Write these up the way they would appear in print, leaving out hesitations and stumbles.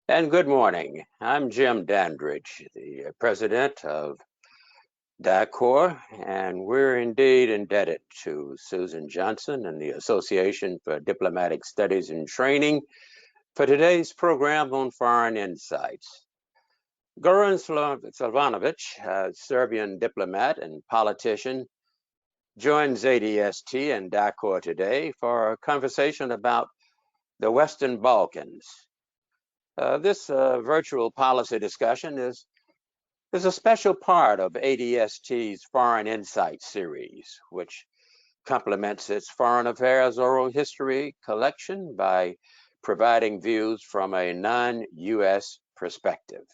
And good morning. I'm Jim Dandridge, the president of DACOR, and we're indeed indebted to Susan Johnson and the Association for Diplomatic Studies and Training for today's program on Foreign Insights. Goran Svillanovich, a Serbian diplomat and politician, joins ADST and DACOR today for a conversation about the Western Balkans. This virtual policy discussion is a special part of ADST's Foreign Insights series, which complements its Foreign Affairs Oral History collection by providing views from a non-U.S. perspective.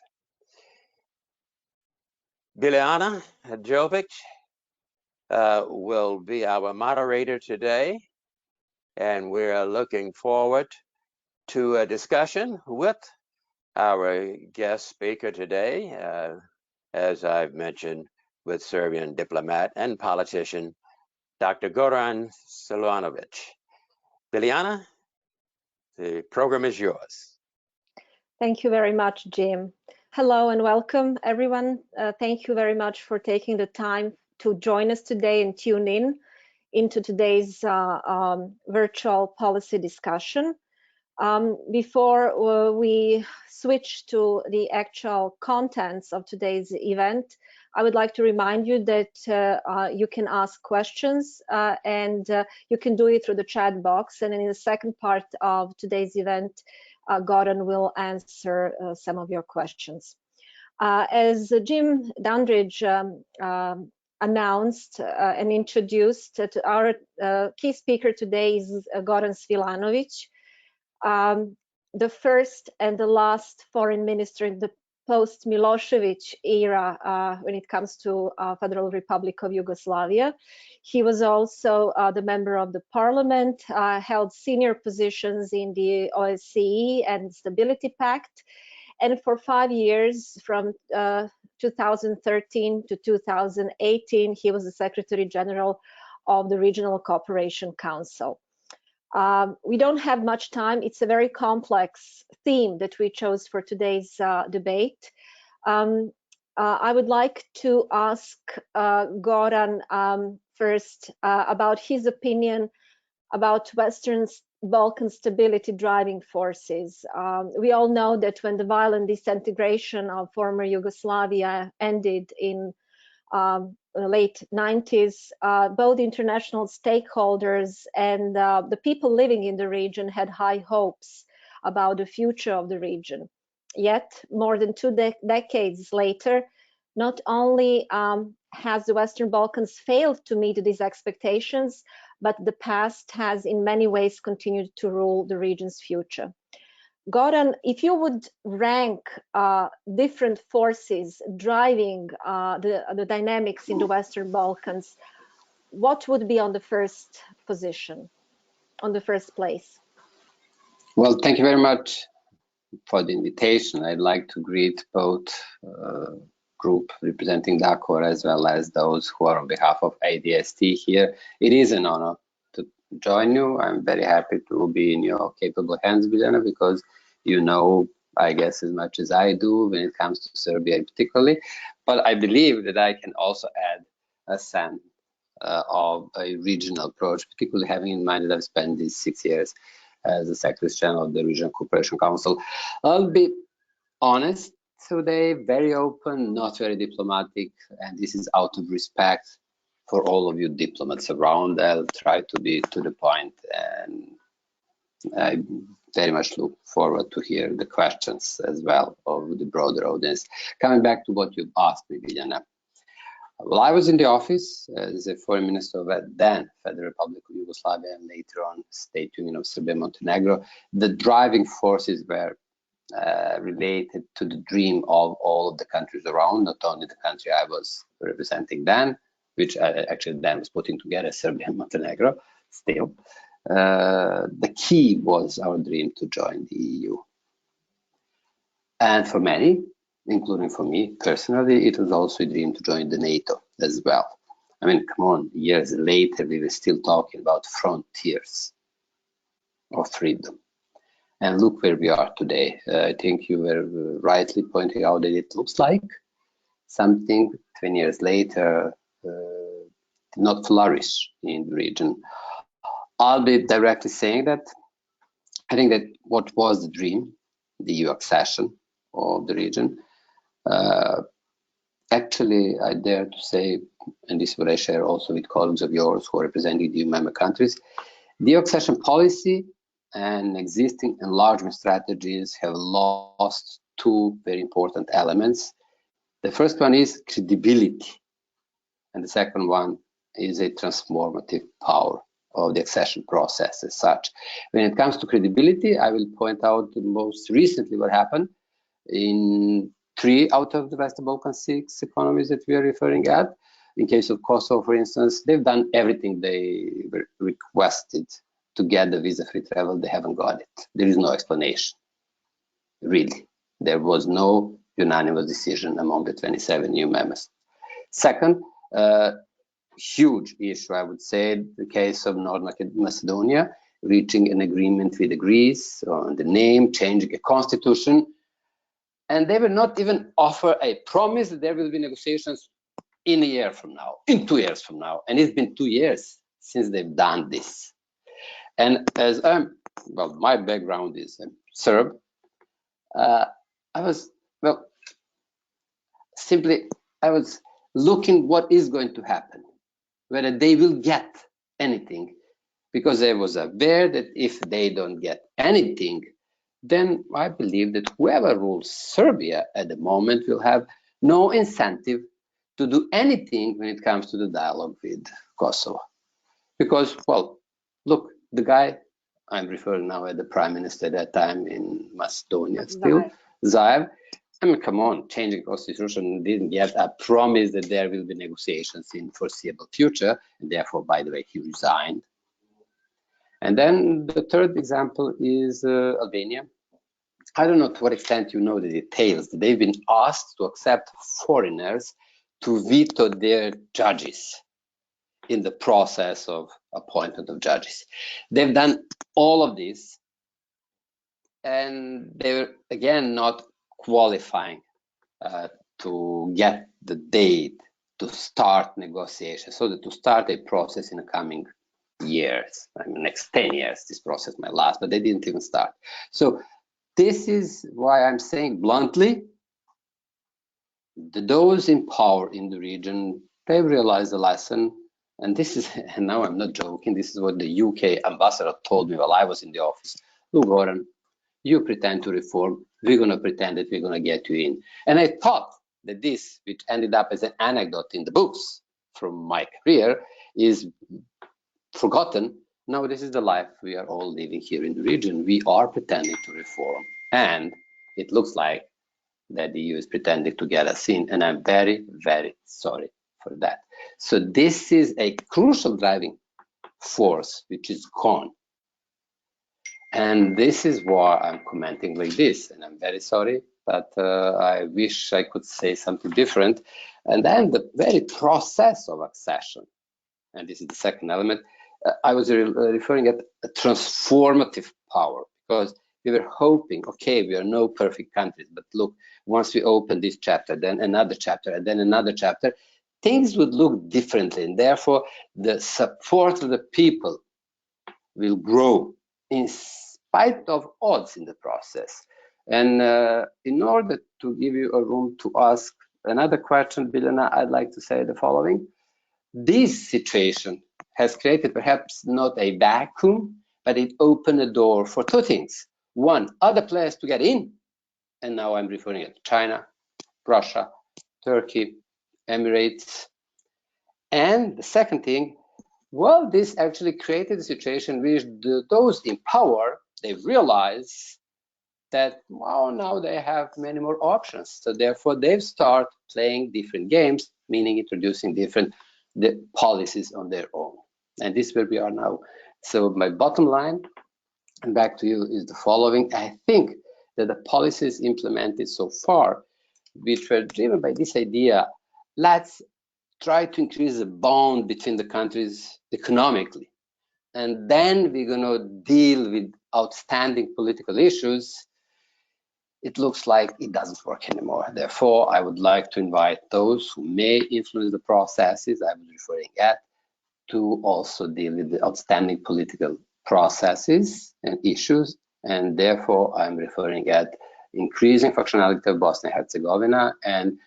Biljana Jovic will be our moderator today, and we're looking forward to a discussion with our guest speaker today, as I've mentioned, with Serbian diplomat and politician, Dr. Goran Svillanovich. Biljana, the program is yours. Thank you very much, Jim. Hello and welcome, everyone. Thank you very much for taking the time to join us today and tune in into today's virtual policy discussion. Before we switch to the actual contents of today's event, I would like to remind you that you can ask questions and you can do it through the chat box. And in the second part of today's event, Goran will answer some of your questions. As Jim Dandridge announced and introduced, to our key speaker today is Goran Svillanovich, the first and the last foreign minister in the post-Milosevic era when it comes to Federal Republic of Yugoslavia. He was also the member of the parliament, held senior positions in the OSCE and Stability Pact, and for 5 years, from 2013 to 2018, he was the Secretary General of the Regional Cooperation Council. We don't have much time. It's a very complex theme that we chose for today's debate. I would like to ask Goran first about his opinion about Western Balkan stability driving forces. We all know that when the violent disintegration of former Yugoslavia ended in the late 90s, both international stakeholders and the people living in the region had high hopes about the future of the region. Yet, more than two decades later, not only has the Western Balkans failed to meet these expectations, but the past has in many ways continued to rule the region's future. Goran, if you would rank different forces driving the dynamics in the Western Balkans, what would be on the first position, on the first place? Well, thank you very much for the invitation. I'd like to greet both group representing DACOR as well as those who are on behalf of ADST here. It is an honor to join you. I'm very happy to be in your capable hands, Biljana, because you know, I guess, as much as I do when it comes to Serbia particularly. But I believe that I can also add a sense of a regional approach, particularly having in mind that I've spent these 6 years as the Secretary General of the Regional Cooperation Council. I'll be honest today, very open, not very diplomatic, and this is out of respect for all of you diplomats around. I'll try to be to the point, and I very much look forward to hear the questions as well of the broader audience. Coming back to what you've asked me, Biljana. Well, I was in the office as a foreign minister of then Federal Republic of Yugoslavia and later on State Union of Serbia and Montenegro. The driving forces were related to the dream of all of the countries around, not only the country I was representing then, which actually then was putting together Serbia and Montenegro still. The key was our dream to join the EU. And for many, including for me personally, it was also a dream to join the NATO as well. I mean, come on, years later, we were still talking about frontiers of freedom. And look where we are today. I think you were rightly pointing out that it looks like something 20 years later did not flourish in the region. I'll be directly saying that I think that what was the dream, the EU accession of the region, actually, I dare to say, and this is what I share also with colleagues of yours who are representing the EU member countries, the EU accession policy and existing enlargement strategies have lost two very important elements. The first one is credibility, and the second one is a transformative power of the accession process as such. When it comes to credibility, I will point out most recently what happened in 3 out of the Western Balkan 6 economies that we are referring at. In case of Kosovo, for instance, they've done everything they requested to get the visa-free travel. They haven't got it. There is no explanation, really. There was no unanimous decision among the 27 EU members. Second, huge issue, I would say, the case of North Macedonia, reaching an agreement with Greece on the name, changing a constitution, and they will not even offer a promise that there will be negotiations in a year from now, in 2 years from now. And it's been 2 years since they've done this. And as well, my background is Serb. I was looking what is going to happen, whether they will get anything, because I was aware that if they don't get anything, then I believe that whoever rules Serbia at the moment will have no incentive to do anything when it comes to the dialogue with Kosovo. Because, well, look, the guy, I'm referring now at the prime minister at that time in Macedonia still, Zaev. I mean, come on, changing constitution didn't get a promise that there will be negotiations in foreseeable future, and therefore, by the way, he resigned. And then the third example is Albania. I don't know to what extent you know the details. They've been asked to accept foreigners to veto their judges in the process of appointment of judges. They've done all of this, and they're again not qualifying to get the date to start negotiations, so that to start a process in the coming years, I mean, next 10 years, this process might last, but they didn't even start. So this is why I'm saying bluntly, those in power in the region, they realized the lesson. And this is, and now I'm not joking, this is what the UK ambassador told me while I was in the office. Look, Goran, you pretend to reform, we're going to pretend that we're going to get you in. And I thought that this, which ended up as an anecdote in the books from my career, is forgotten. Now this is the life we are all living here in the region. We are pretending to reform, and it looks like that the EU is pretending to get us in, and I'm very, very sorry for that. So this is a crucial driving force which is gone. And this is why I'm commenting like this, and I'm very sorry, but I wish I could say something different. And then the very process of accession, and this is the second element, I was referring at a transformative power, because we were hoping, okay, we are no perfect countries, but look, once we open this chapter, then another chapter, and then another chapter, things would look differently, and therefore the support of the people will grow in spite of odds in the process. And in order to give you a room to ask another question, Biljana, I'd like to say the following. This situation has created perhaps not a vacuum, but it opened a door for two things. One, other players to get in, and now I'm referring to China, Russia, Turkey, Emirates. And the second thing, well, this actually created a situation where those in power, they realize that, well, now they have many more options. So therefore, they've started playing different games, meaning introducing different policies on their own. And this is where we are now. So my bottom line, and back to you, is the following. I think that the policies implemented so far, which were driven by this idea, let's try to increase the bond between the countries economically. and then we're going to deal with outstanding political issues, it looks like it doesn't work anymore. Therefore, I would like to invite those who may influence the processes I was referring at to also deal with the outstanding political processes and issues. And therefore, I'm referring at increasing functionality of Bosnia and Herzegovina and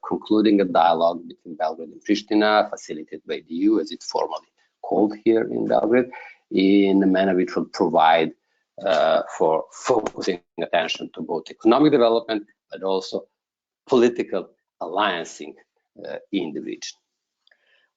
concluding a dialogue between Belgrade and Pristina, facilitated by the EU, as it's formally called here in Belgrade, in a manner which will provide for focusing attention to both economic development, but also political alliancing in the region.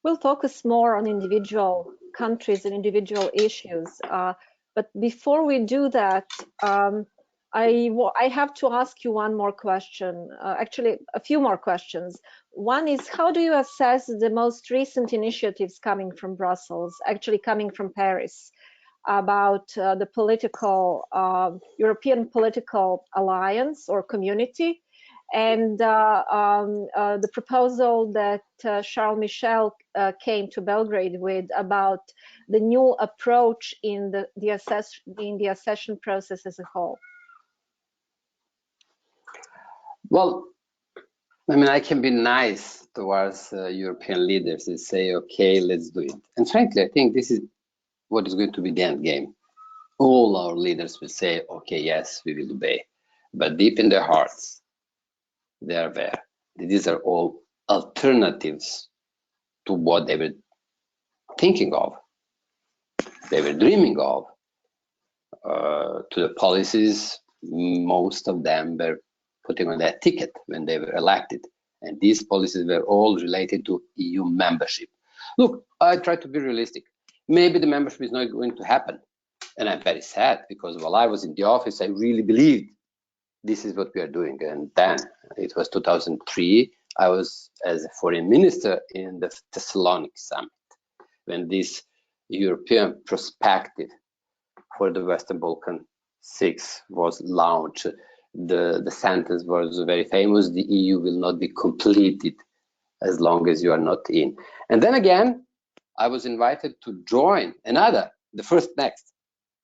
We'll focus more on individual countries and individual issues. But before we do that, I have to ask you one more question, actually a few more questions. One is, how do you assess the most recent initiatives coming from Brussels, actually coming from Paris, about the political, European political alliance or community, and the proposal that Charles Michel came to Belgrade with about the new approach in the accession process as a whole? Well, I mean, I can be nice towards European leaders and say, okay, let's do it. And frankly, I think this is what is going to be the end game. All our leaders will say, okay, yes, we will obey. But deep in their hearts, they are aware that these are all alternatives to what they were thinking of, they were dreaming of, to the policies most of them were putting on their ticket when they were elected. And these policies were all related to EU membership. Look, I try to be realistic. Maybe the membership is not going to happen. And I'm very sad, because while I was in the office, I really believed this is what we are doing. And then it was 2003, I was as a foreign minister in the Thessaloniki summit, when this European perspective for the Western Balkan 6 was launched. The sentence was very famous: the EU will not be completed as long as you are not in. And then again, I was invited to join the first next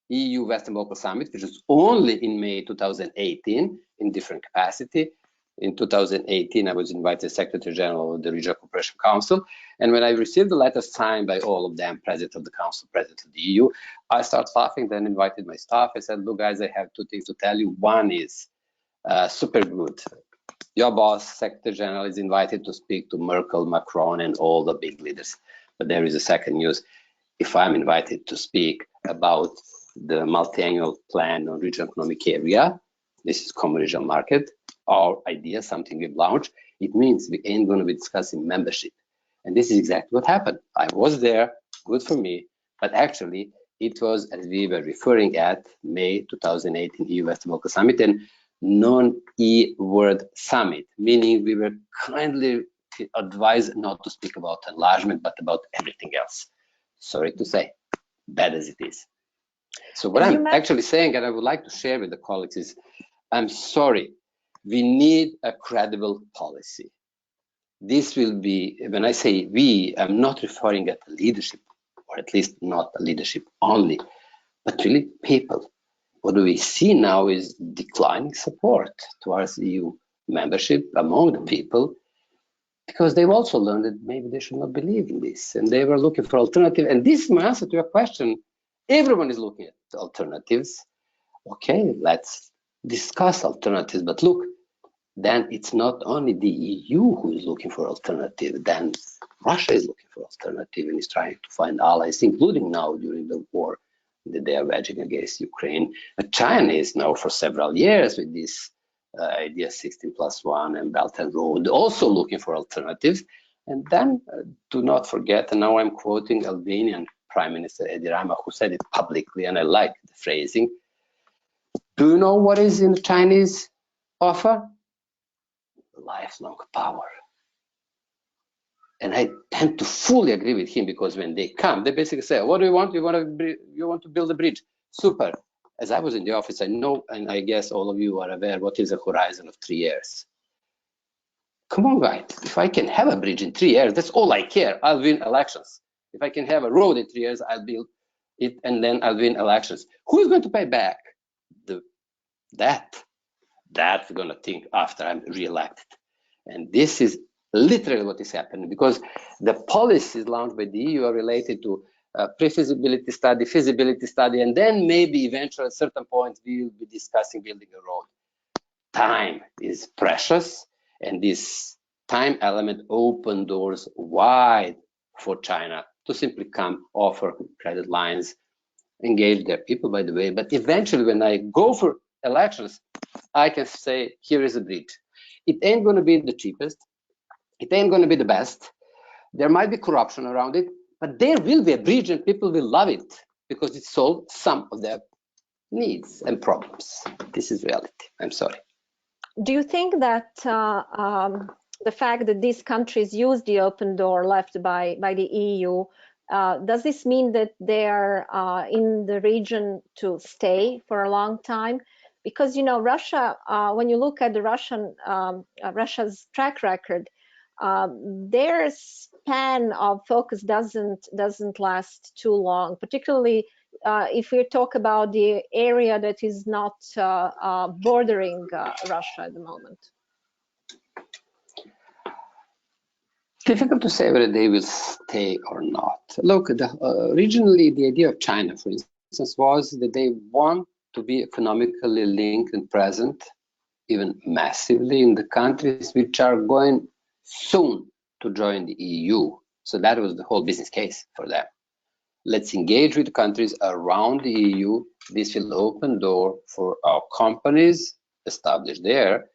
EU Western Balkan Summit, which was only in May 2018 in different capacity. In 2018, I was invited as Secretary General of the Regional Cooperation Council. And when I received the letter signed by all of them, President of the Council, President of the EU, I started laughing, then invited my staff. I said, look, guys, I have two things to tell you. One is super good. Your boss, Secretary General, is invited to speak to Merkel, Macron, and all the big leaders. But there is a second news. If I'm invited to speak about the multi-annual plan on regional economic area, this is common regional market, our idea, something we've launched, it means we ain't going to be discussing membership. And this is exactly what happened. I was there, good for me, but actually it was, as we were referring at, May 2018 EU Western Balkan Summit, and non-E word summit, meaning we were kindly advised not to speak about enlargement, but about everything else. Sorry to say, bad as it is. So what I'm actually saying, and I would like to share with the colleagues, is I'm sorry, we need a credible policy. This will be, when I say we, I'm not referring at leadership, or at least not leadership only, but really people. What we see now is declining support towards EU membership among the people, because they've also learned that maybe they should not believe in this, and they were looking for alternative. And this is my answer to your question. Everyone is looking at alternatives. Okay, let's discuss alternatives, but look, then it's not only the EU who is looking for alternative, then Russia is looking for alternative and is trying to find allies, including now during the war that they are waging against Ukraine. China is now for several years with this idea 16+1 and Belt and Road, also looking for alternatives. And then do not forget, and now I'm quoting Albanian Prime Minister Edi Rama, who said it publicly, and I like the phrasing. Do you know what is in the Chinese offer? Lifelong power. And I tend to fully agree with him, because when they come, they basically say, what do you want? You want to build a bridge? Super. As I was in the office, I know, and I guess all of you are aware, what is a horizon of 3 years. Come on, guys. If I can have a bridge in 3 years, that's all I care. I'll win elections. If I can have a road in 3 years, I'll build it, and then I'll win elections. Who is going to pay back the debt? That's going to think after I'm re-elected. And this is literally what is happening, because the policies launched by the EU are related to pre-feasibility study, feasibility study, and then maybe eventually at certain point we will be discussing building a road. Time is precious, and this time element opened doors wide for China to simply come, offer credit lines, engage their people, by the way. But eventually, when I go for elections, I can say, here is a bridge. It ain't going to be the cheapest. It ain't going to be the best. There might be corruption around it, but there will be a bridge and people will love it because it solves some of their needs and problems. This is reality. I'm sorry. Do you think that the fact that these countries use the open door left by the EU, does this mean that they are in the region to stay for a long time? Because, you know, Russia, when you look at the Russia's track record, their span of focus doesn't last too long, particularly if we talk about the area that is not bordering Russia at the moment. Difficult to say whether they will stay or not. Look, originally the idea of China, for instance, was that they want to be economically linked and present, even massively, in the countries which are going soon to join the EU. So that was the whole business case for them. Let's engage with countries around the EU. This will open door for our companies established there.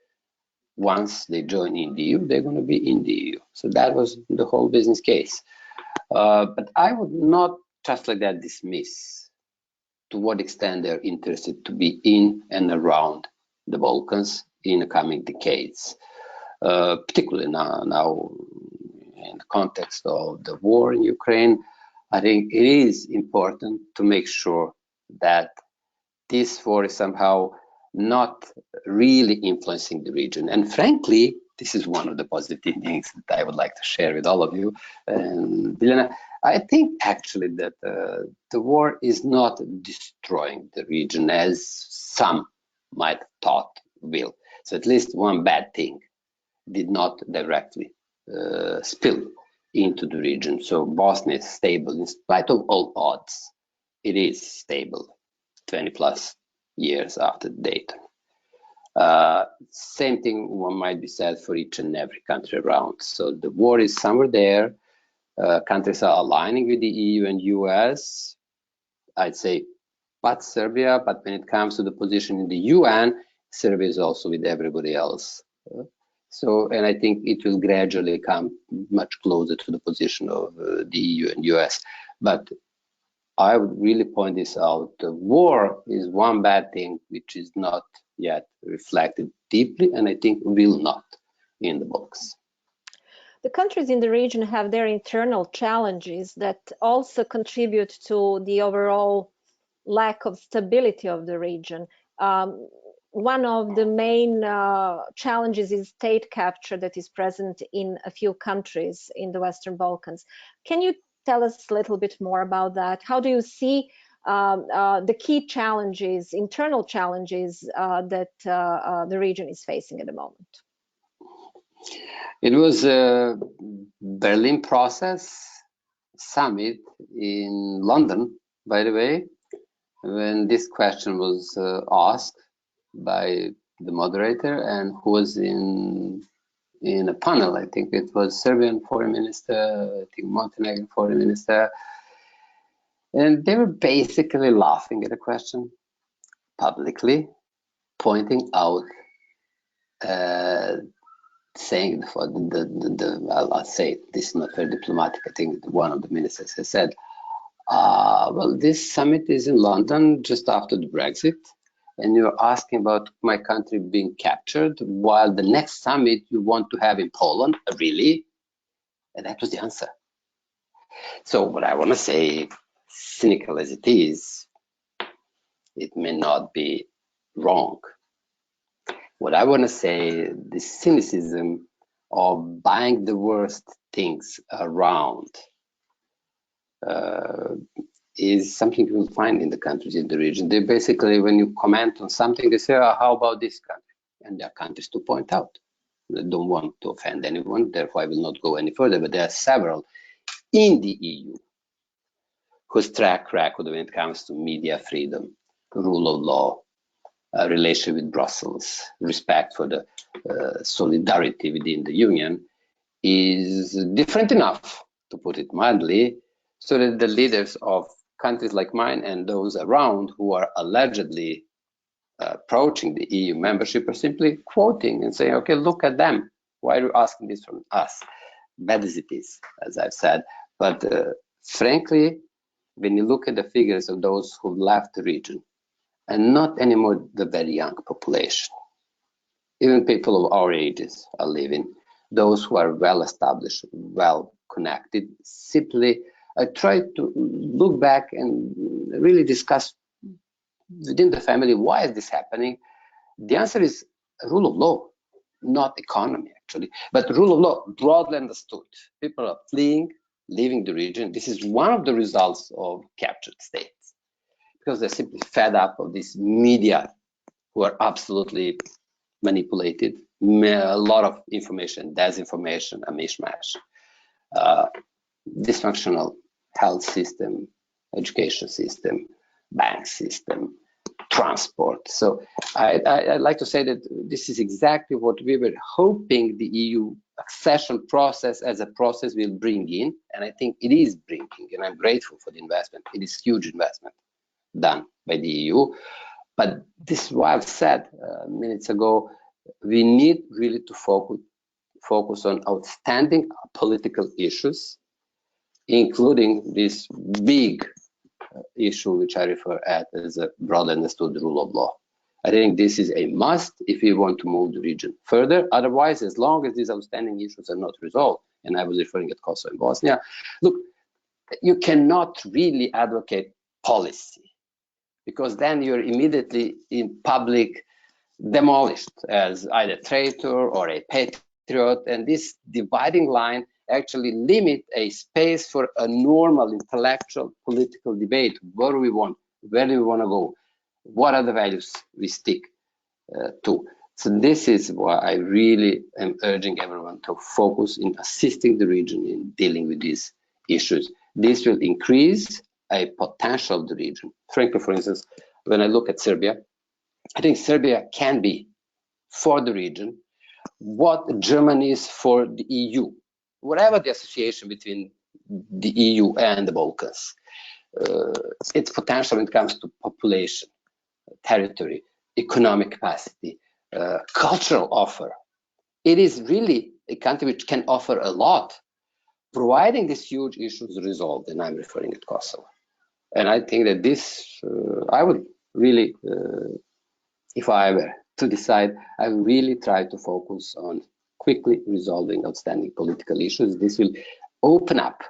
Once they join in the EU, they're going to be in the EU. So that was the whole business case. But I would not just like that dismiss to what extent they're interested to be in and around the Balkans in the coming decades, particularly now in the context of the war in Ukraine. I think it is important to make sure that this war is somehow not really influencing the region. And frankly, this is one of the positive things that I would like to share with all of you. And Biljana, I think actually that the war is not destroying the region as some might thought will. So at least one bad thing did not directly spill into the region. So Bosnia is stable in spite of all odds. It is stable 20 plus years after Dayton. Same thing one might be said for each and every country around. So the war is somewhere there. Countries are aligning with the EU and US, I'd say, but Serbia. But when it comes to the position in the UN, Serbia is also with everybody else. And I think it will gradually come much closer to the position of the EU and US. But I would really point this out. The war is one bad thing which is not yet reflected deeply, and I think will not in the books. The countries in the region have their internal challenges that also contribute to the overall lack of stability of the region. One of the main challenges is state capture that is present in a few countries in the Western Balkans. Can you tell us a little bit more about that? How do you see the key challenges, internal challenges that the region is facing at the moment? It was a Berlin process summit in London, by the way, when this question was asked by the moderator, and who was in a panel. I think it was Serbian foreign minister, I think Montenegrin foreign minister, and they were basically laughing at the question publicly, pointing out, saying for I'll say this is not very diplomatic. I think one of the ministers has said, well, this summit is in London just after the Brexit, and you're asking about my country being captured, while the next summit you want to have in Poland, really? And that was the answer. So what I want to say, cynical as it is, it may not be wrong. What I want to say, the cynicism of buying the worst things around is something you will find in the countries in the region. They basically, when you comment on something, they say, oh, how about this country? And there are countries to point out. They don't want to offend anyone, therefore I will not go any further, but there are several in the EU whose track record when it comes to media freedom, rule of law, relation with Brussels, respect for the solidarity within the Union is different enough, to put it mildly, so that the leaders of countries like mine and those around who are allegedly approaching the EU membership are simply quoting and saying, okay, look at them. Why are you asking this from us? Bad as it is, as I've said. But frankly, when you look at the figures of those who left the region, and not anymore the very young population, even people of our ages are leaving, those who are well established, well connected, simply I try to look back and really discuss within the family, why is this happening? The answer is rule of law, not economy actually, but rule of law broadly understood. People are fleeing, leaving the region. This is one of the results of captured states, because they're simply fed up of this media who are absolutely manipulated, a lot of information, disinformation, a mishmash, dysfunctional health system, education system, bank system, transport. So I'd like to say that this is exactly what we were hoping the EU accession process as a process will bring in, and I think it is bringing, and I'm grateful for the investment. It is huge investment done by the EU. But this is why I've said minutes ago, we need really to focus on outstanding political issues, including this big issue which I refer at as a broadly understood rule of law. I think this is a must if we want to move the region further. Otherwise, as long as these outstanding issues are not resolved, and I was referring at Kosovo and Bosnia, look, you cannot really advocate policy, because then you're immediately in public demolished as either traitor or a patriot, and this dividing line actually limit a space for a normal intellectual political debate. Where do we want to go? What are the values we stick to? So this is why I really am urging everyone to focus in assisting the region in dealing with these issues. This will increase a potential of the region. Frankly, for instance, when I look at Serbia, I think Serbia can be for the region what Germany is for the EU. Whatever the association between the EU and the Balkans, its potential when it comes to population, territory, economic capacity, cultural offer. It is really a country which can offer a lot, providing these huge issues resolved, and I'm referring to Kosovo. And I think that this, I would really, if I were to decide, I would really try to focus on quickly resolving outstanding political issues. This will open up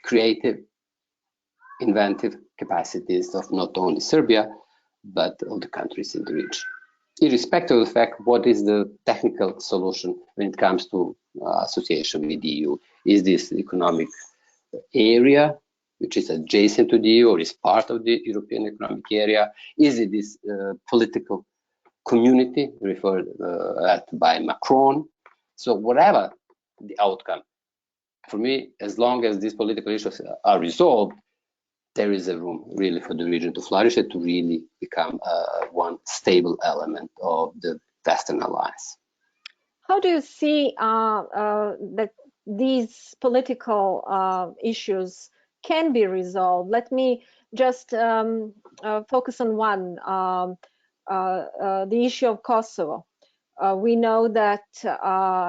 creative, inventive capacities of not only Serbia, but of the countries in the region. Irrespective of the fact what is the technical solution when it comes to association with the EU. Is this economic area which is adjacent to the EU or is part of the European Economic Area? Is it this political community referred at by Macron? So whatever the outcome, for me, as long as these political issues are resolved, there is a room really for the region to flourish and to really become one stable element of the Western alliance. How do you see that these political issues can be resolved? Let me just focus on one, the issue of Kosovo. We know that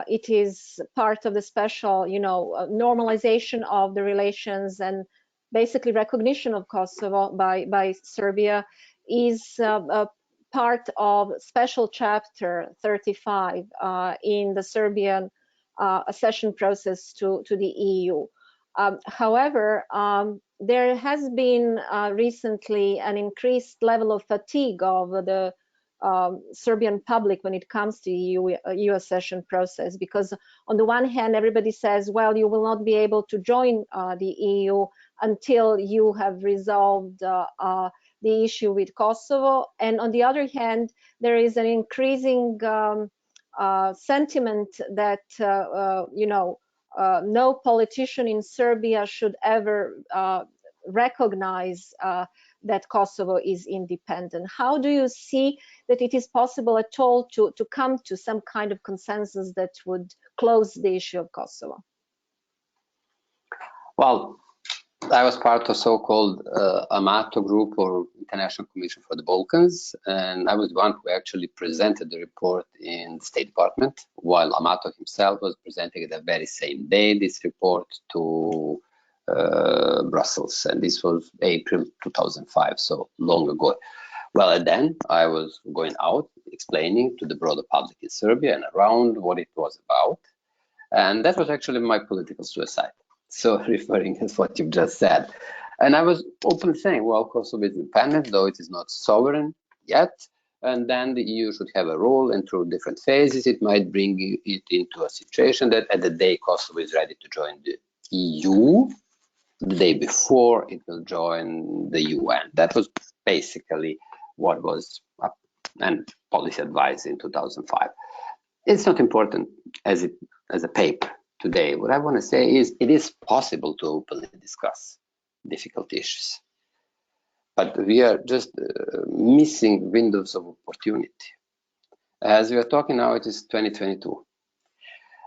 it is part of the special, normalization of the relations, and basically recognition of Kosovo by Serbia is part of special chapter 35 in the Serbian accession process to the EU. However, there has been recently an increased level of fatigue of the Serbian public when it comes to EU accession process, because on the one hand everybody says, well, you will not be able to join the EU until you have resolved the issue with Kosovo, and on the other hand there is an increasing sentiment that no politician in Serbia should ever recognize that Kosovo is independent. How do you see that it is possible at all to come to some kind of consensus that would close the issue of Kosovo? Well, I was part of so-called Amato group, or International Commission for the Balkans, and I was the one who actually presented the report in the State Department, while Amato himself was presenting the very same day this report to Brussels, and this was April 2005, so long ago. Well, and then I was going out explaining to the broader public in Serbia and around what it was about, and that was actually my political suicide. So referring to what you've just said, and I was openly saying, well, Kosovo is independent, though it is not sovereign yet, and then the EU should have a role, and through different phases it might bring it into a situation that at the day Kosovo is ready to join the EU, the day before it will join the UN. That was basically what was up and policy advice in 2005. It's not important as a paper today. What I want to say is it is possible to openly discuss difficult issues, but we are just missing windows of opportunity. As we are talking now, it is 2022.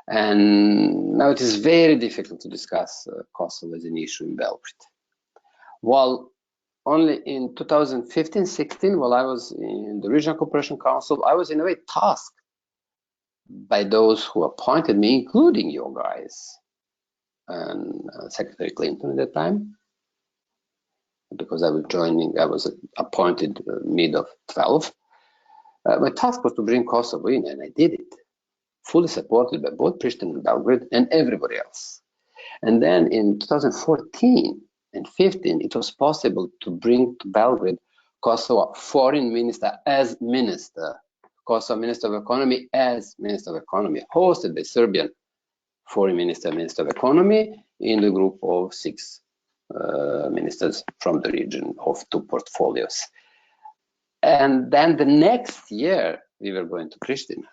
And now it is very difficult to discuss Kosovo as an issue in Belgrade. While only in 2015-16, while I was in the Regional Cooperation Council, I was in a way tasked by those who appointed me, including your guys and Secretary Clinton at that time, because I was appointed mid of 12. My task was to bring Kosovo in, and I did it, fully supported by both Pristina and Belgrade and everybody else. And then in 2014 and 15, it was possible to bring to Belgrade Kosovo foreign minister as minister, Kosovo Minister of Economy as Minister of Economy, hosted by Serbian Foreign Minister, Minister of Economy, in the group of 6 ministers from the region of 2 portfolios. And then the next year, we were going to Pristina.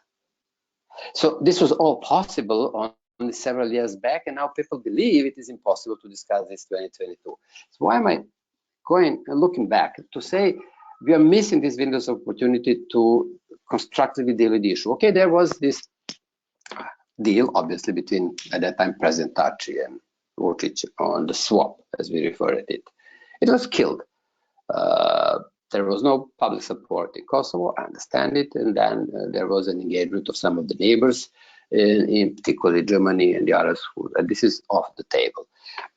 So this was all possible only several years back, and now people believe it is impossible to discuss this 2022. So why am I looking back to say we are missing these windows of opportunity to constructively deal with the issue? Okay, there was this deal, obviously, between, at that time, President Taci and Vučić on the swap, as we refer to it. It was killed. There was no public support in Kosovo, I understand it, and then there was an engagement of some of the neighbors, in particularly Germany and the others, and this is off the table.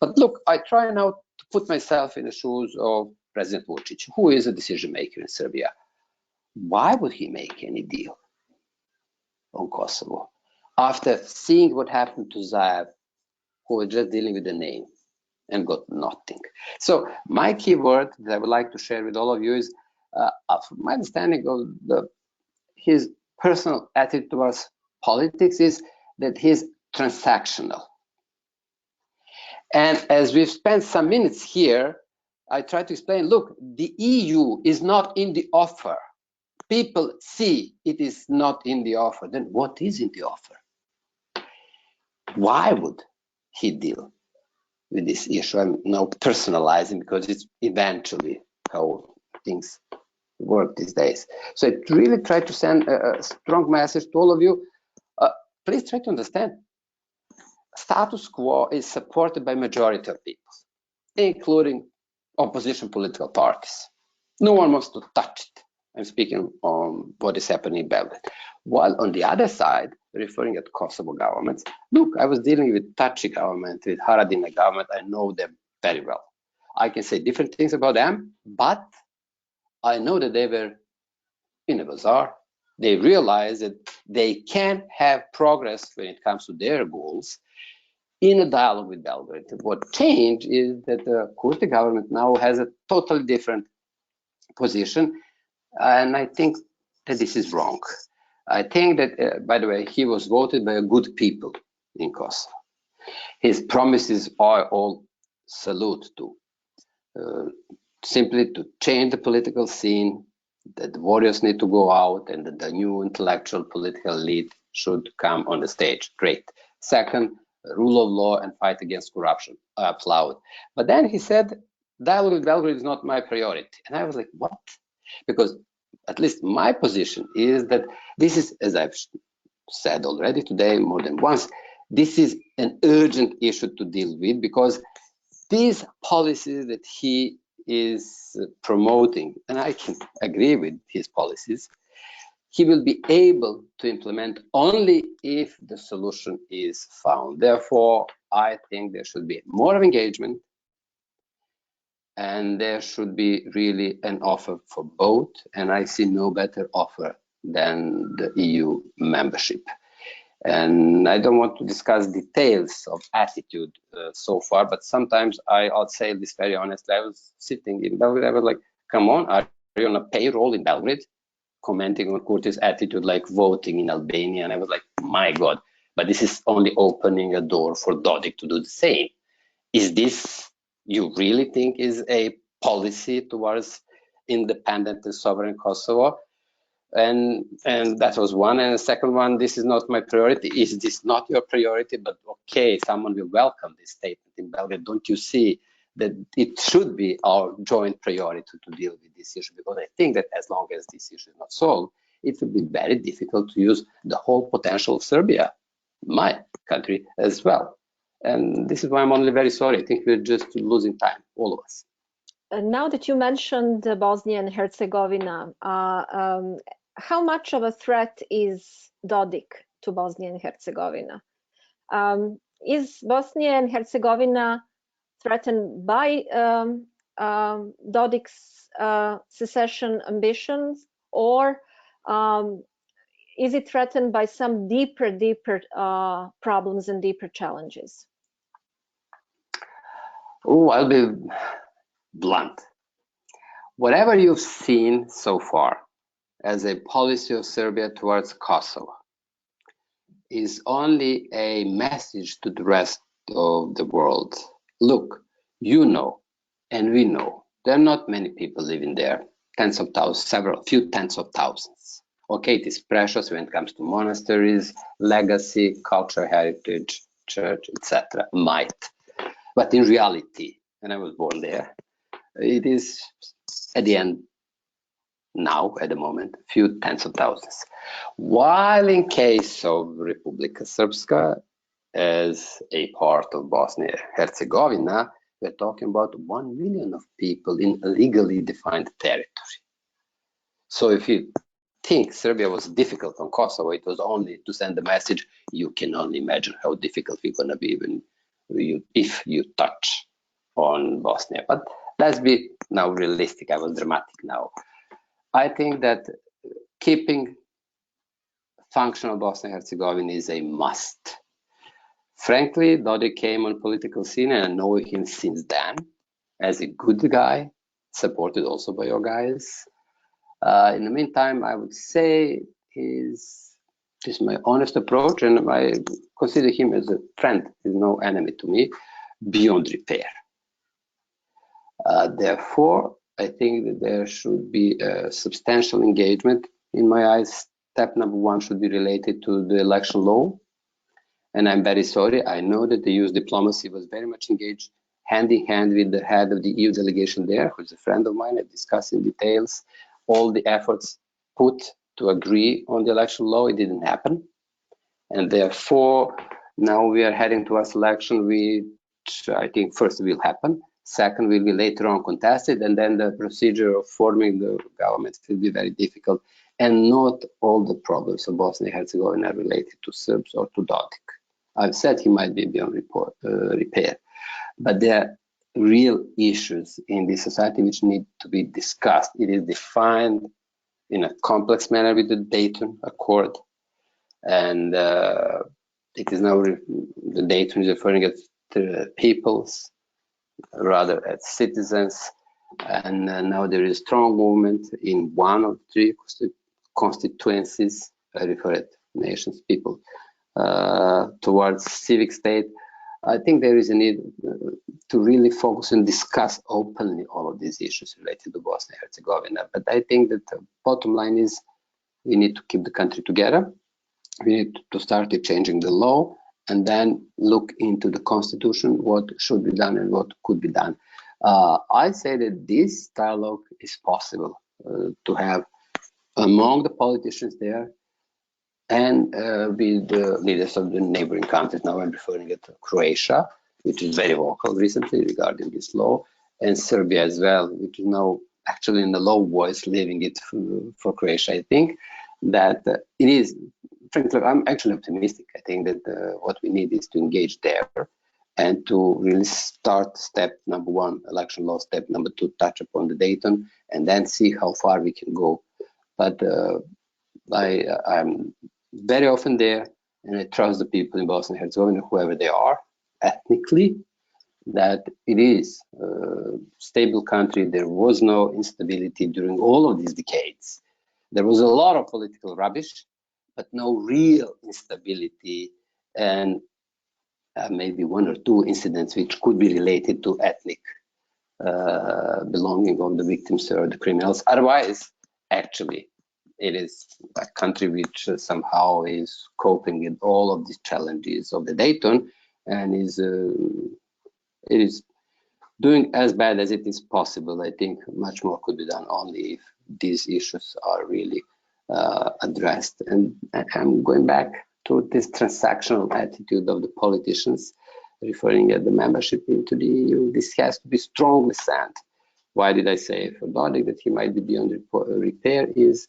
But look, I try now to put myself in the shoes of President Vučić, who is a decision maker in Serbia. Why would he make any deal on Kosovo after seeing what happened to Zaev, who was just dealing with the name and got nothing? So my key word that I would like to share with all of you is my understanding of his personal attitude towards politics is that he's transactional. And as we've spent some minutes here, I try to explain, look, the EU is not in the offer. People see it is not in the offer. Then what is in the offer? Why would he deal with this issue? I'm now personalizing because it's eventually how things work these days. So I really try to send a strong message to all of you. Please try to understand. Status quo is supported by majority of people, including opposition political parties. No one wants to touch it. I'm speaking on what is happening in Belgrade. While on the other side, referring at Kosovo governments, look, I was dealing with Taci government, with Haradinaj government. I know them very well. I can say different things about them, but I know that they were in a bazaar. They realized that they can have progress when it comes to their goals in a dialogue with Belgrade. What changed is that the Kurti government now has a totally different position, and I think that this is wrong. I think that, by the way, he was voted by a good people in Kosovo. His promises are all salute to. Simply to change the political scene, that the warriors need to go out and that the new intellectual political elite should come on the stage. Great. Second, rule of law and fight against corruption. I applaud. But then he said, dialogue with Belgrade is not my priority. And I was like, what? Because at least my position is that this is, as I've said already today more than once, this is an urgent issue to deal with, because these policies that he is promoting, and I can agree with his policies, he will be able to implement only if the solution is found. Therefore, I think there should be more of engagement, and there should be really an offer for both, and I see no better offer than the EU membership. And I don't want to discuss details of attitude so far, but sometimes I'll say this very honestly. I was sitting in Belgrade, I was like, come on, are you on a payroll in Belgrade? Commenting on Kurti's attitude like voting in Albania, and I was like, my God, but this is only opening a door for Dodik to do the same. Is this, you really think, is a policy towards independent and sovereign Kosovo? And that was one. And the second one, this is not my priority. Is this not your priority? But okay, someone will welcome this statement in Belgrade. Don't you see that it should be our joint priority to deal with this issue? Because I think that as long as this issue is not solved, it will be very difficult to use the whole potential of Serbia, my country as well. And this is why I'm only very sorry. I think we're just losing time, all of us. Now that you mentioned Bosnia and Herzegovina, how much of a threat is Dodik to Bosnia and Herzegovina? Is Bosnia and Herzegovina threatened by Dodik's secession ambitions, or is it threatened by some deeper problems and deeper challenges? Oh, I'll be blunt. Whatever you've seen so far as a policy of Serbia towards Kosovo is only a message to the rest of the world. Look, you know, and we know, there are not many people living there, tens of thousands, few tens of thousands. Okay, it is precious when it comes to monasteries, legacy, cultural heritage, church, etc. Might. But in reality, and I was born there, it is at the end, now at the moment, few tens of thousands. While in case of Republika Srpska, as a part of Bosnia-Herzegovina, we're talking about 1 million of people in a legally defined territory. So if you think Serbia was difficult on Kosovo, it was only to send the message, you can only imagine how difficult we're going to be if you touch on Bosnia. But let's be now realistic. I was dramatic now. I think that keeping functional Bosnia-Herzegovina is a must. Frankly, Dodik came on political scene, and I know him since then as a good guy, supported also by your guys. In the meantime, I would say this is my honest approach, and I consider him as a friend. He's no enemy to me, beyond repair. Therefore, I think that there should be a substantial engagement. In my eyes, step number one should be related to the election law. And I'm very sorry, I know that the US diplomacy was very much engaged hand in hand with the head of the EU delegation there, who's a friend of mine. I've discussed in details all the efforts put to agree on the election law. It didn't happen. And therefore, now we are heading towards election, which I think first will happen. Second will be later on contested, and then the procedure of forming the government will be very difficult. And not all the problems of Bosnia and Herzegovina are related to Serbs or to Dodik. I've said he might be beyond repair, but there are real issues in this society which need to be discussed. It is defined in a complex manner with the Dayton Accord, and it is now the Dayton is referring to peoples rather as citizens, and now there is strong movement in one of the three constituencies, I refer it nations, people, towards civic state. I think there is a need to really focus and discuss openly all of these issues related to Bosnia and Herzegovina. But I think that the bottom line is we need to keep the country together. We need to start changing the law and then look into the constitution, what should be done and what could be done. I say that this dialogue is possible to have among the politicians there and with the leaders of the neighboring countries. Now I'm referring to Croatia, which is very vocal recently regarding this law, and Serbia as well, which is now actually in the low voice leaving it for Croatia. I think that it is, frankly, I'm actually optimistic. I think that what we need is to engage there and to really start step number one, election law, step number two, touch upon the Dayton, and then see how far we can go. But I'm very often there, and I trust the people in Bosnia and Herzegovina, whoever they are, ethnically, that it is a stable country. There was no instability during all of these decades. There was a lot of political rubbish, but no real instability, and maybe one or two incidents which could be related to ethnic belonging of the victims or the criminals. Otherwise, actually, it is a country which somehow is coping with all of these challenges of the Dayton, and it is doing as bad as it is possible. I think much more could be done only if these issues are really addressed. And I'm going back to this transactional attitude of the politicians, referring at the membership into the EU. This has to be strongly sent. Why did I say for Dodik that he might be beyond repair? Is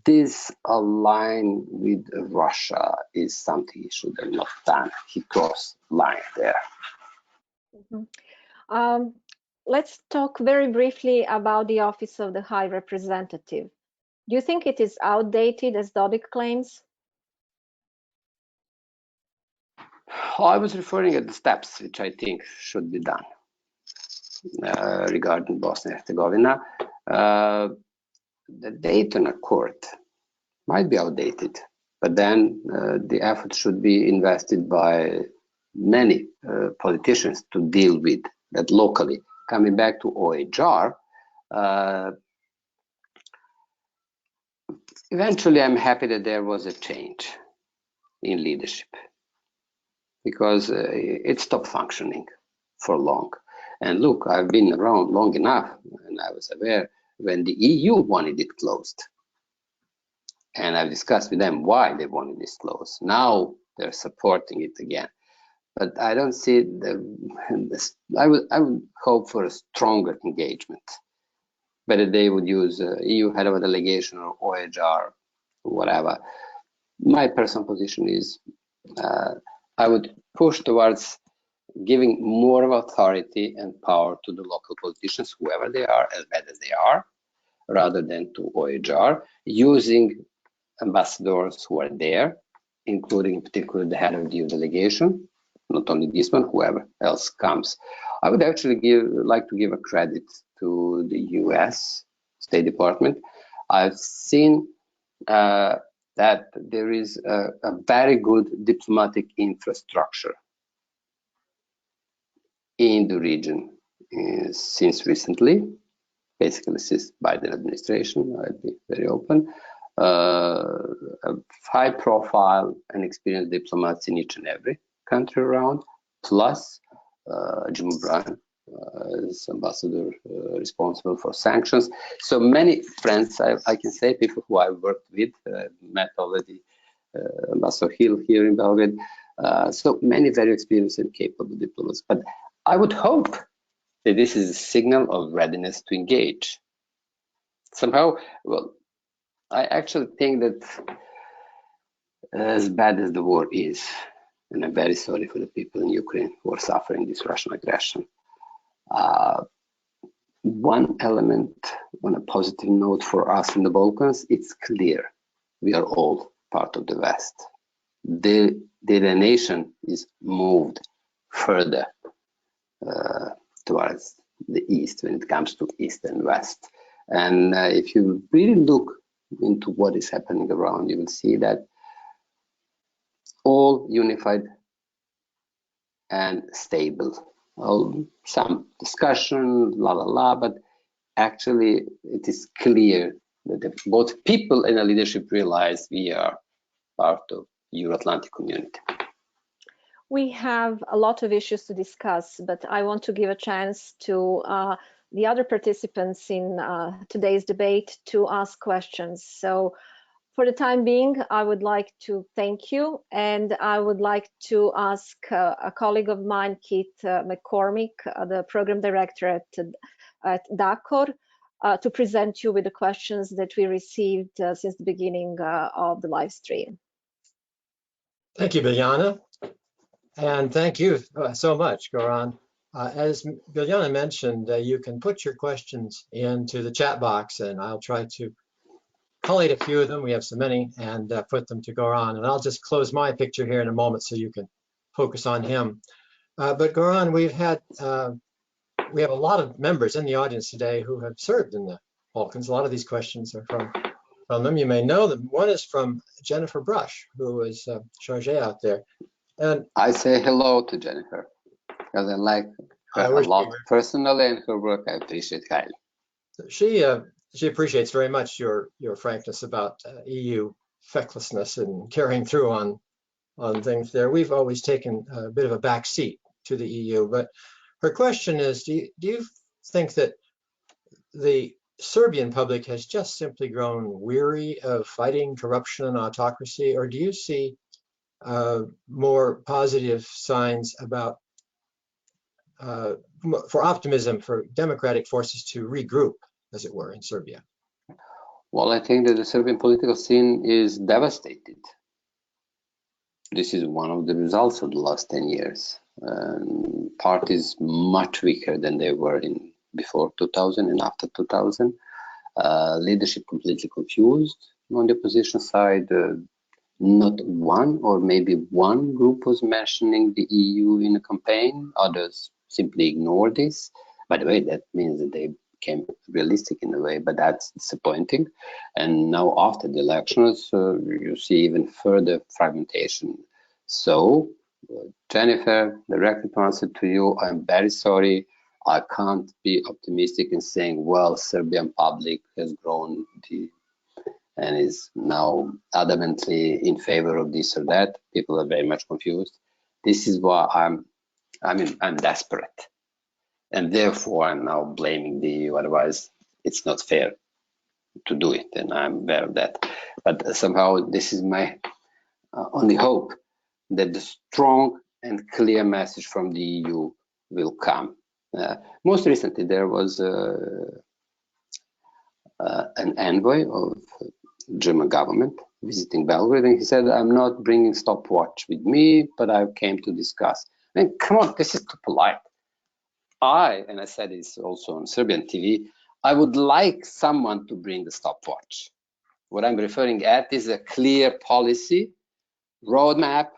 this align with Russia is something he should have not done. He crossed line there. Mm-hmm. Let's talk very briefly about the Office of the High Representative. Do you think it is outdated, as Dodik claims? I was referring at the steps which I think should be done regarding Bosnia and Herzegovina. The Dayton Accord might be outdated, but then the effort should be invested by many politicians to deal with that locally. Coming back to OHR, eventually I'm happy that there was a change in leadership, because it stopped functioning for long. And look, I've been around long enough, and I was aware when the EU wanted it closed. And I've discussed with them why they wanted this closed. Now they're supporting it again. But I don't see I would hope for a stronger engagement. Whether they would use EU head of a delegation or OHR, whatever. My personal position is I would push towards giving more of authority and power to the local politicians, whoever they are, as bad as they are, rather than to OHR, using ambassadors who are there, including in particular the head of the EU delegation, not only this one, whoever else comes. I would actually like to give a credit to the US State Department. I've seen that there is a very good diplomatic infrastructure in the region since recently, basically since Biden administration. I'll be very open. High profile and experienced diplomats in each and every country around, plus Jim O'Brien as ambassador responsible for sanctions. So many friends, I can say, people who I've worked with, met already Ambassador Hill here in Belgrade. So many very experienced and capable diplomats. But I would hope that this is a signal of readiness to engage. Somehow, well, I actually think that as bad as the war is, and I'm very sorry for the people in Ukraine who are suffering this Russian aggression, one element on a positive note for us in the Balkans, it's clear we are all part of the West. The nation is moved further towards the East when it comes to East and West. And if you really look into what is happening around, you will see that all unified and stable. Some discussion, but actually it is clear that both people and the leadership realize we are part of Euro-Atlantic community. We have a lot of issues to discuss, but I want to give a chance to the other participants in today's debate to ask questions. So for the time being, I would like to thank you, and I would like to ask a colleague of mine, Keith McCormick, the program director at DACOR, to present you with the questions that we received since the beginning of the live stream. Thank you, Biljana. And thank you so much, Goran. As Biljana mentioned, you can put your questions into the chat box, and I'll try to collate a few of them. We have so many, and put them to Goran. And I'll just close my picture here in a moment so you can focus on him. But Goran, we have a lot of members in the audience today who have served in the Balkans. A lot of these questions are from them. You may know them. One is from Jennifer Brush, who is chargé out there. And I say hello to Jennifer because I like her a lot personally, and her work I appreciate highly. She appreciates very much your frankness about EU fecklessness and carrying through on things there. We've always taken a bit of a back seat to the EU, but her question is, do you think that the Serbian public has just simply grown weary of fighting corruption and autocracy, or do you see more positive signs about for optimism for democratic forces to regroup, as it were, in Serbia? Well, I think that the Serbian political scene is devastated. This is one of the results of the last 10 years. Parties much weaker than they were in before 2000 and after 2000. Leadership completely confused on the opposition side. Not one or maybe one group was mentioning the EU in a campaign. Others simply ignored this. By the way, that means that they became realistic in a way, but that's disappointing. And now after the elections, you see even further fragmentation. So, Jennifer, directly to answer to you, I'm very sorry. I can't be optimistic in saying, well, Serbian public has grown and is now adamantly in favor of this or that. People are very much confused. This is why I'm desperate. And therefore, I'm now blaming the EU. Otherwise, it's not fair to do it, and I'm aware of that. But somehow, this is my only hope that the strong and clear message from the EU will come. Most recently, there was an envoy of German government visiting Belgrade, and he said, I'm not bringing stopwatch with me, but I came to discuss. I mean, come on, this is too polite. And I said this also on Serbian TV, I would like someone to bring the stopwatch. What I'm referring at is a clear policy, roadmap,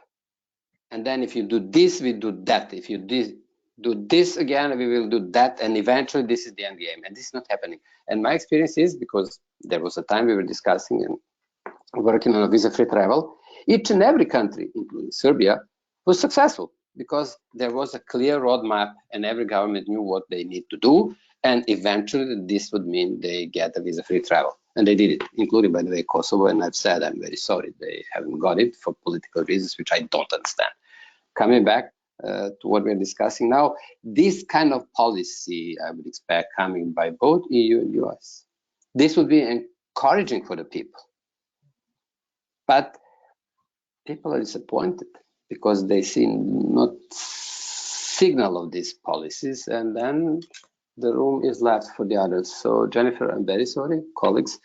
and then if you do this, we do that. If you do this again, we will do that, and eventually this is the end game, and this is not happening. And my experience is, because there was a time we were discussing and working on a visa-free travel, each and every country, including Serbia, was successful because there was a clear roadmap and every government knew what they need to do, and eventually this would mean they get a visa-free travel. And they did it, including, by the way, Kosovo, and I've said I'm very sorry they haven't got it for political reasons, which I don't understand. Coming back to what we're discussing now, this kind of policy I would expect coming by both EU and US. This would be encouraging for the people. But people are disappointed because they see not signal of these policies, and then the room is left for the others. So Jennifer, I'm very sorry, colleagues,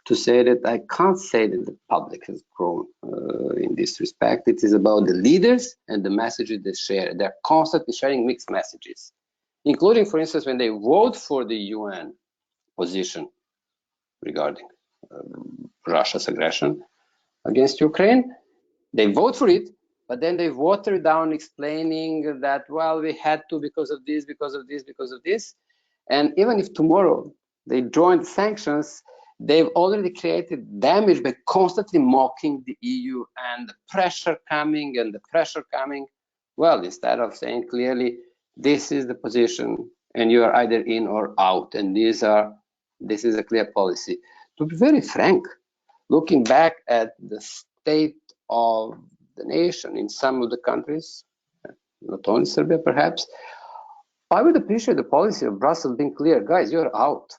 to say that I can't say that the public has grown in this respect. It is about the leaders and the messages they share. They're constantly sharing mixed messages, including, for instance, when they vote for the UN position regarding Russia's aggression against Ukraine. They vote for it, but then they water it down, explaining that, well, we had to because of this, because of this, because of this. And even if tomorrow they join the sanctions, they've already created damage by constantly mocking the EU and the pressure coming and the pressure coming. Well, instead of saying clearly, this is the position and you are either in or out, and this is a clear policy. To be very frank, looking back at the state of the nation in some of the countries, not only Serbia perhaps, I would appreciate the policy of Brussels being clear, guys, you're out.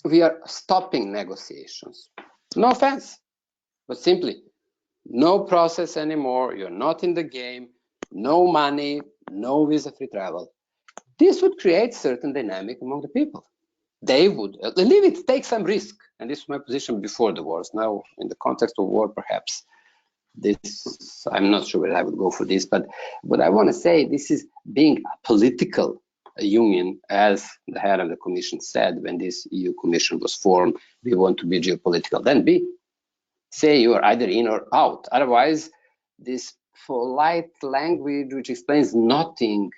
We are stopping negotiations. No offense, but simply no process anymore. You're not in the game, no money, no visa-free travel. This would create certain dynamic among the people. They would leave it, take some risk. And this was my position before the wars. Now, in the context of war, perhaps this, I'm not sure whether I would go for this, but what I want to say, this is being a political union, as the head of the commission said when this EU commission was formed, we want to be geopolitical. Then say you are either in or out. Otherwise, this polite language, which explains nothing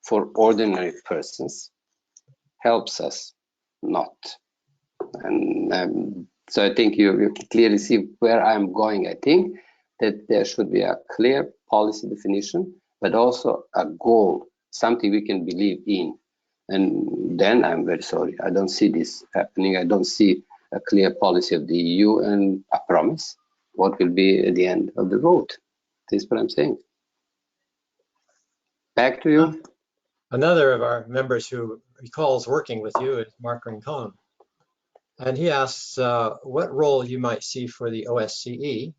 for ordinary persons, helps us not. And so I think you can clearly see where I'm going. I think that there should be a clear policy definition, but also a goal, something we can believe in. And then I'm very sorry, I don't see this happening. I don't see a clear policy of the EU and a promise what will be at the end of the road. This is what I'm saying. Back to you. Another of our members who recalls working with you is Mark Rincon. And he asks what role you might see for the OSCE,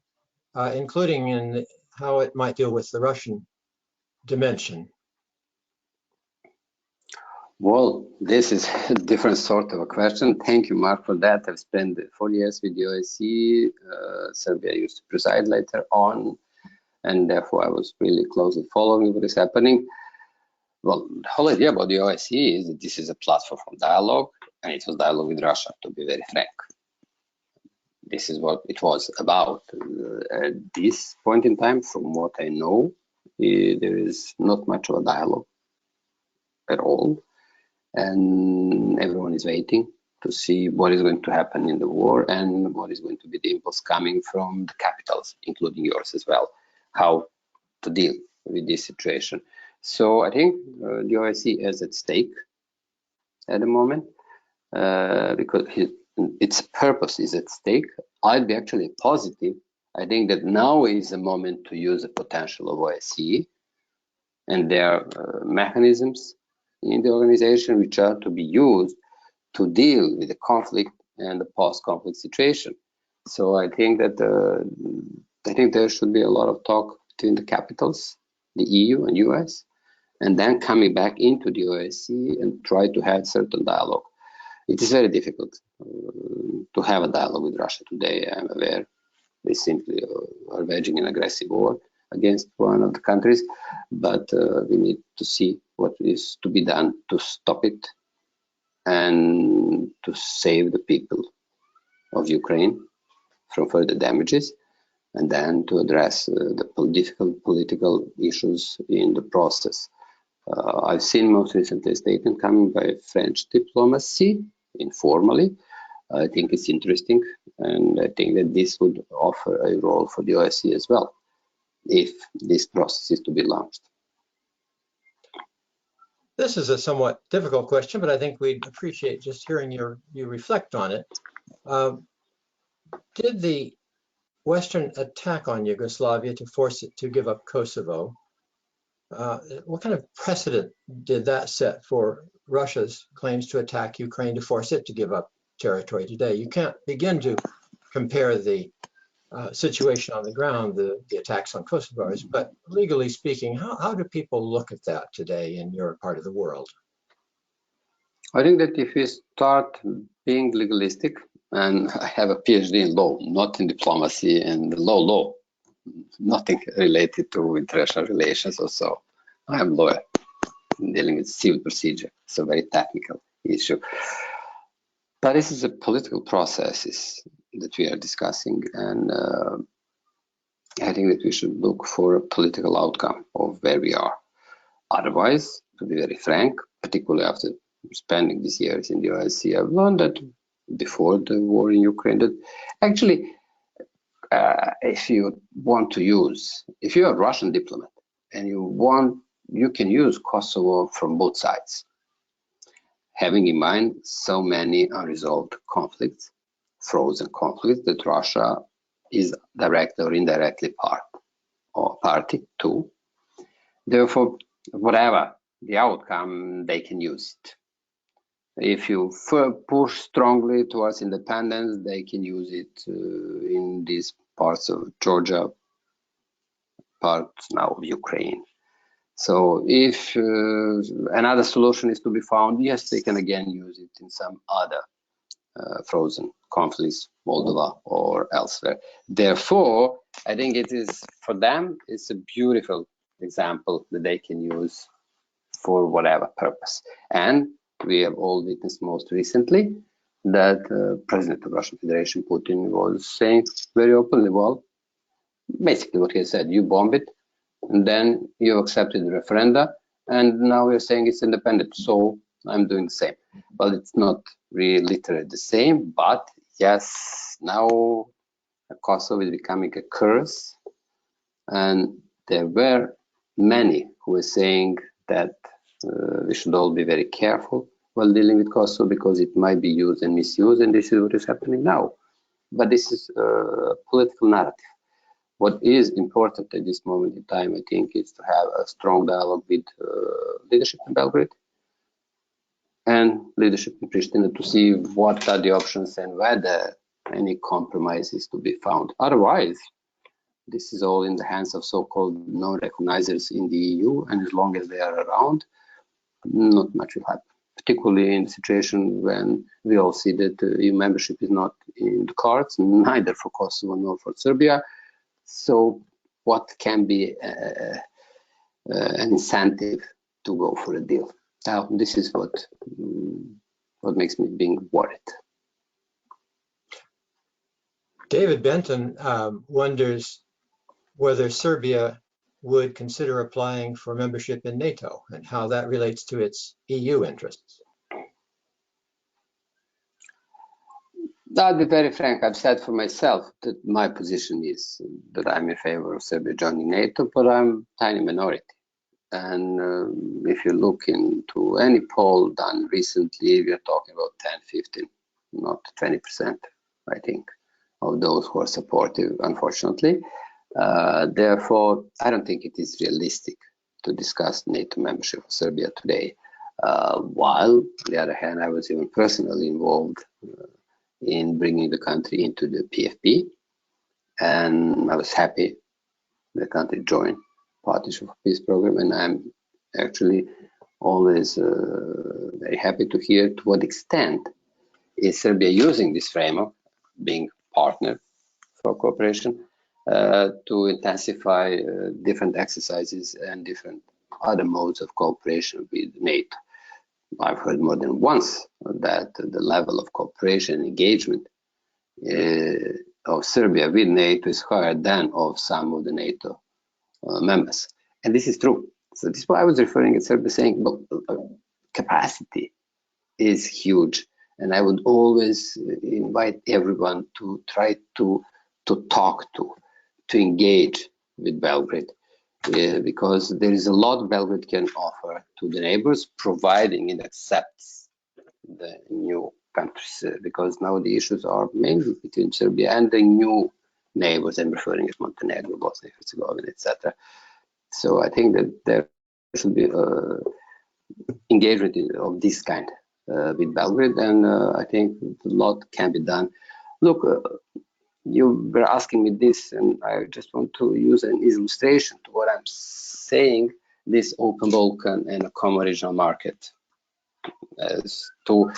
including in how it might deal with the Russian dimension. Well, this is a different sort of a question. Thank you, Mark, for that. I've spent 4 years with the OSCE. Serbia used to preside later on, and therefore I was really closely following what is happening. Well, the whole idea about the OSCE is that this is a platform for dialogue, and it was dialogue with Russia, to be very frank. This is what it was about. At this point in time, from what I know, there is not much of a dialogue at all. And everyone is waiting to see what is going to happen in the war and what is going to be the impulse coming from the capitals, including yours as well, how to deal with this situation. So I think the OSCE is at stake at the moment because its purpose is at stake. I'd be actually positive. I think that now is the moment to use the potential of OSCE and their mechanisms in the organization which are to be used to deal with the conflict and the post-conflict situation. So I think that there should be a lot of talk between the capitals, the EU and US, and then coming back into the OSCE and try to have certain dialogue. It is very difficult to have a dialogue with Russia today. I'm aware they simply are waging an aggressive war against one of the countries, but we need to see what is to be done to stop it and to save the people of Ukraine from further damages, and then to address the political issues in the process. I've seen most recently a statement coming by French diplomacy, informally. I think it's interesting, and I think that this would offer a role for the OSCE as well, if this process is to be launched. This is a somewhat difficult question, but I think we'd appreciate just hearing you reflect on it. Did the Western attack on Yugoslavia to force it to give up Kosovo, what kind of precedent did that set for Russia's claims to attack Ukraine to force it to give up territory today? You can't begin to compare the situation on the ground, the attacks on Kosovars, but legally speaking, how do people look at that today in your part of the world? I think that if we start being legalistic, and I have a PhD in law, not in diplomacy and law, nothing related to international relations or so. I'm a lawyer dealing with civil procedure. It's a very technical issue. But this is a political process that we are discussing, and I think that we should look for a political outcome of where we are. Otherwise, to be very frank, particularly after spending these years in the OSCE, I've learned that before the war in Ukraine. That actually, if you want to use, if you're a Russian diplomat and you can use Kosovo from both sides, having in mind so many unresolved conflicts, frozen conflicts that Russia is directly or indirectly party to. Therefore, whatever the outcome, they can use it. If you push strongly towards independence, they can use it in these parts of Georgia, parts now of Ukraine. So if another solution is to be found, yes, they can again use it in some other frozen conflicts, Moldova or elsewhere. Therefore, I think it is, for them, it's a beautiful example that they can use for whatever purpose. And we have all witnessed most recently that President of Russian Federation, Putin, was saying very openly, well, basically what he said, you bomb it, and then you accepted the referenda, and now you're saying it's independent, so I'm doing the same. Well, it's not really literally the same, but yes, now Kosovo is becoming a curse, and there were many who were saying that we should all be very careful while dealing with Kosovo because it might be used and misused, and this is what is happening now. But this is a political narrative. What is important at this moment in time, I think, is to have a strong dialogue with leadership in Belgrade and leadership in Pristina to see what are the options and whether any compromise is to be found. Otherwise, this is all in the hands of so-called non-recognizers in the EU, and as long as they are around, not much will happen, particularly in the situation when we all see that EU membership is not in the cards, neither for Kosovo nor for Serbia. So what can be an incentive to go for a deal? Now, this is what makes me being worried. David Benton wonders whether Serbia would consider applying for membership in NATO and how that relates to its EU interests. I'll be very frank. I've said for myself that my position is that I'm in favor of Serbia joining NATO, but I'm a tiny minority. And if you look into any poll done recently, we are talking about 10, 15, not 20%, I think, of those who are supportive, unfortunately. Therefore, I don't think it is realistic to discuss NATO membership of Serbia today. While, on the other hand, I was even personally involved in bringing the country into the PFP, and I was happy the country joined Partnership for Peace program, and I'm actually always very happy to hear to what extent is Serbia using this framework, being partner for cooperation, to intensify different exercises and different other modes of cooperation with NATO. I've heard more than once that the level of cooperation and engagement of Serbia with NATO is higher than of some of the NATO members. And this is true. So this is why I was referring to Serbia saying, well, capacity is huge. And I would always invite everyone to try to talk to engage with Belgrade, because there is a lot Belgrade can offer to the neighbors, providing it accepts the new countries, because now the issues are mainly between Serbia and the new neighbors. I'm referring to Montenegro, Bosnia and Herzegovina, etc. So I think that there should be engagement of this kind with Belgrade, and I think a lot can be done. Look, you were asking me this, and I just want to use an illustration to what I'm saying, this open Balkan and a common regional market as two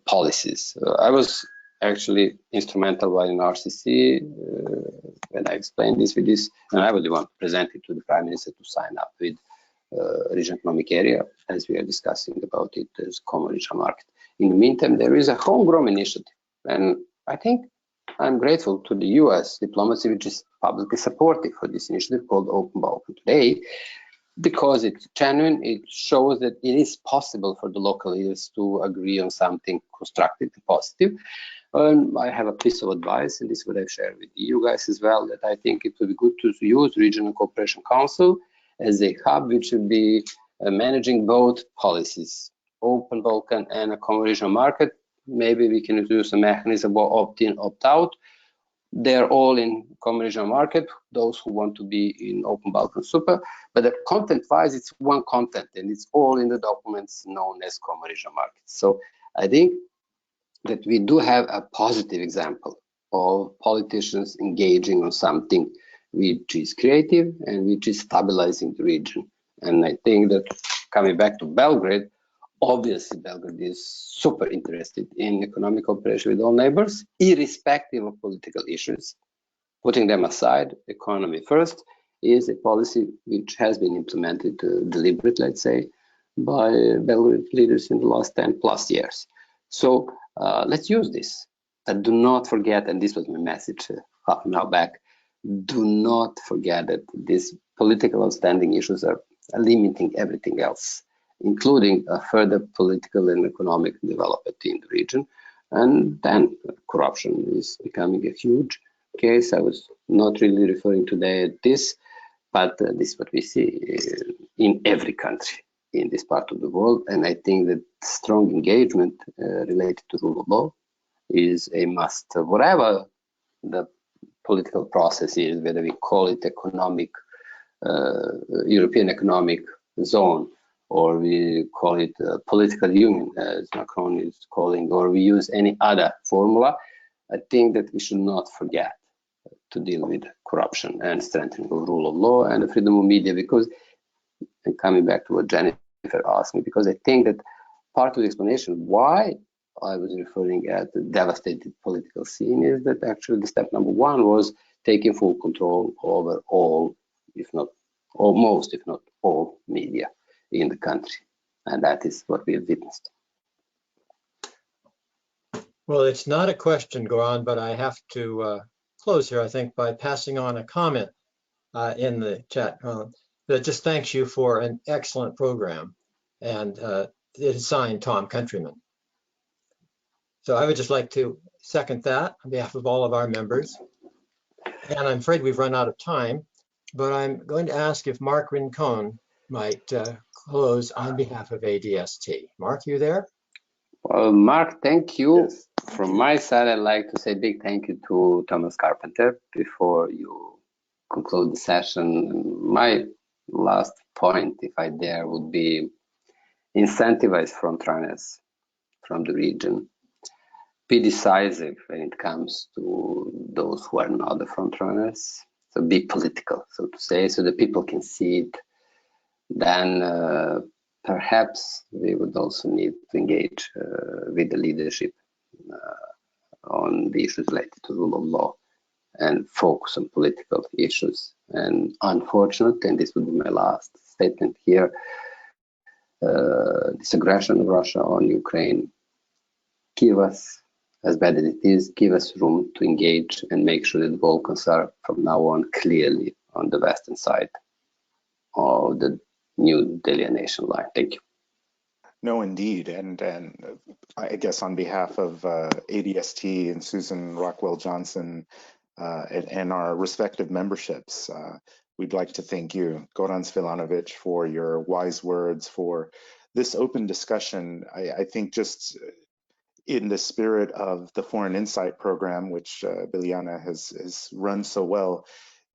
policies. I was actually instrumental while in RCC when I explained this with this, and I was the one presented to the Prime Minister to sign up with regional economic area, as we are discussing about it as common regional market. In the meantime, there is a homegrown initiative, and I think I'm grateful to the US diplomacy, which is publicly supportive for this initiative called Open Balkan. Today, because it's genuine. It shows that it is possible for the local leaders to agree on something constructive and positive. I have a piece of advice, and this is what I share with you guys as well, that I think it would be good to use Regional Cooperation Council as a hub which should be managing both policies, open Balkan and a common regional market. Maybe we can introduce a mechanism of opt-in, opt-out. They're all in common regional market, those who want to be in open Balkan super, but the content-wise, it's one content, and it's all in the documents known as common regional market. So I think that we do have a positive example of politicians engaging on something which is creative and which is stabilizing the region. And I think that, coming back to Belgrade, obviously Belgrade is super interested in economic cooperation with all neighbors, irrespective of political issues. Putting them aside, economy first is a policy which has been implemented deliberately, let's say, by Belgrade leaders in the last 10 plus years. So let's use this, but do not forget, and this was my message half an hour back, do not forget that these political outstanding issues are limiting everything else, including further political and economic development in the region. And then corruption is becoming a huge case. I was not really referring today at this, but this is what we see in every country in this part of the world. And I think that strong engagement related to rule of law is a must. Whatever the political process is, whether we call it economic, European economic zone, or we call it political union, as Macron is calling, or we use any other formula, I think that we should not forget to deal with corruption and strengthening of rule of law and the freedom of media, because, and coming back to what Jennifer asked me, because I think that part of the explanation why I was referring at the devastated political scene is that actually the step number one was taking full control over all, if not all, most, if not all, media in the country. And that is what we have witnessed. Well, it's not a question, Goran, but I have to close here, I think, by passing on a comment in the chat that just thanks you for an excellent program. And it is signed Tom Countryman. So I would just like to second that on behalf of all of our members. And I'm afraid we've run out of time, but I'm going to ask if Mark Rincon might close on behalf of ADST. Mark, you there? Well, Mark, thank you. Yes, From my side, I'd like to say a big thank you to Thomas Carpenter before you conclude the session. My last point, if I dare, would be incentivize frontrunners from the region. Be decisive when it comes to those who are not the frontrunners. So be political, so to say, so the people can see it. Then perhaps we would also need to engage with the leadership on the issues related to rule of law and focus on political issues. And unfortunately, and this would be my last statement here, this aggression of Russia on Ukraine, give us, as bad as it is, give us room to engage and make sure that the Balkans are from now on clearly on the western side of the new delineation line. Thank you. no, indeed. And I guess on behalf of ADST and Susan Rockwell Johnson and our respective memberships, we'd like to thank you, Goran Svillanovich, for your wise words, for this open discussion. I think just in the spirit of the Foreign Insight program, which Biljana has run so well,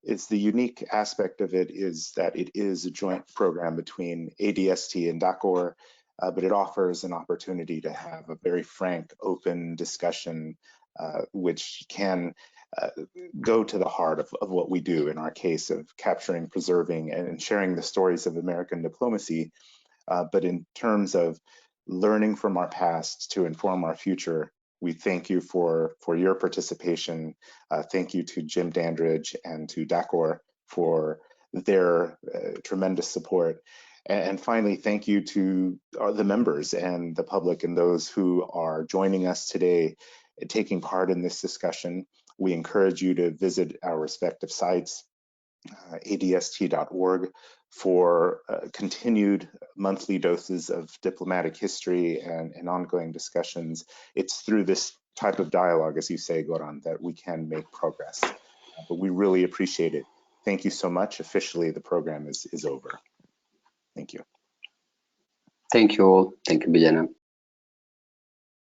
it's the unique aspect of it is that it is a joint program between ADST and DACOR, but it offers an opportunity to have a very frank, open discussion, which can go to the heart of what we do in our case of capturing, preserving, and sharing the stories of American diplomacy. But in terms of learning from our past to inform our future, we thank you for your participation. Thank you to Jim Dandridge and to DACOR for their tremendous support. And finally, thank you to the members and the public and those who are joining us today, taking part in this discussion. We encourage you to visit our respective sites, adst.org for continued monthly doses of diplomatic history and ongoing discussions. It's through this type of dialogue, as you say, Goran, that we can make progress. But we really appreciate it. Thank you so much. Officially, the program is over. Thank you. Thank you all. Thank you, Biljana.